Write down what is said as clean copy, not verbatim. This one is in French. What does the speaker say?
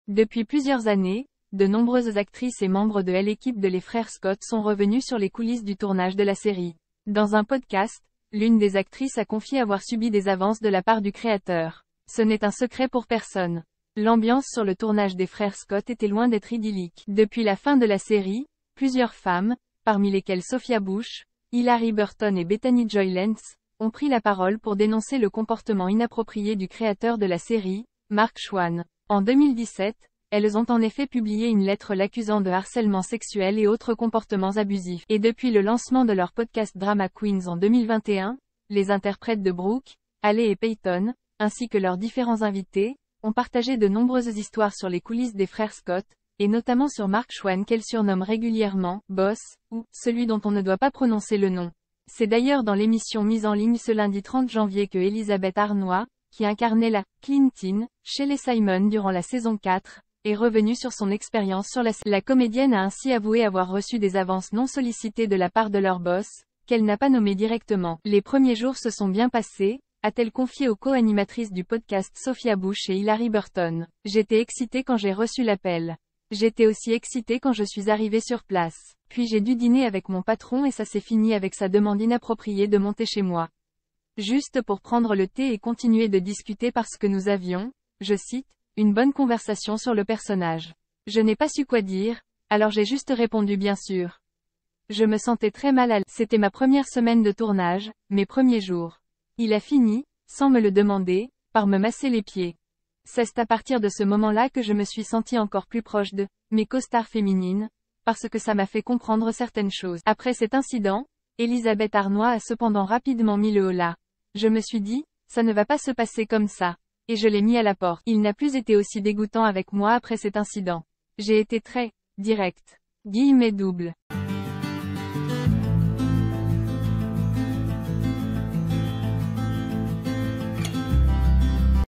Depuis plusieurs années, de nombreuses actrices et membres de l'équipe de Les Frères Scott sont revenus sur les coulisses du tournage de la série. Dans un podcast, l'une des actrices a confié avoir subi des avances de la part du créateur. Ce n'est un secret pour personne. L'ambiance sur le tournage des Frères Scott était loin d'être idyllique. Depuis la fin de la série, plusieurs femmes, parmi lesquelles Sophia Bush, Hilarie Burton et Bethany Joy Lenz, ont pris la parole pour dénoncer le comportement inapproprié du créateur de la série, Mark Schwann. En 2017, elles ont en effet publié une lettre l'accusant de harcèlement sexuel et autres comportements abusifs. Et depuis le lancement de leur podcast Drama Queens en 2021, les interprètes de Brooke, Haley et Peyton, ainsi que leurs différents invités, ont partagé de nombreuses histoires sur les coulisses des Frères Scott, et notamment sur Mark Schwann qu'elles surnomment régulièrement « Boss » ou « celui dont on ne doit pas prononcer le nom ». C'est d'ailleurs dans l'émission mise en ligne ce lundi 30 janvier que Elisabeth Arnois, qui incarnait la « Clinton » chez les Simon durant la saison 4, est revenue sur son expérience sur la série. La comédienne a ainsi avoué avoir reçu des avances non sollicitées de la part de leur boss, qu'elle n'a pas nommé directement. Les premiers jours se sont bien passés, a-t-elle confié aux co-animatrices du podcast Sophia Bush et Hilarie Burton. J'étais excitée quand j'ai reçu l'appel. J'étais aussi excitée quand je suis arrivée sur place. Puis j'ai dû dîner avec mon patron et ça s'est fini avec sa demande inappropriée de monter chez moi. Juste pour prendre le thé et continuer de discuter parce que nous avions, je cite, une bonne conversation sur le personnage. Je n'ai pas su quoi dire, alors j'ai juste répondu bien sûr. Je me sentais très mal à l'aise. C'était ma première semaine de tournage, mes premiers jours. Il a fini, sans me le demander, par me masser les pieds. C'est à partir de ce moment-là que je me suis sentie encore plus proche de mes co-stars féminines, parce que ça m'a fait comprendre certaines choses. Après cet incident, Elisabeth Arnois a cependant rapidement mis le holà. Je me suis dit, ça ne va pas se passer comme ça. Et je l'ai mis à la porte. Il n'a plus été aussi dégoûtant avec moi après cet incident. J'ai été très direct. Guillemets double.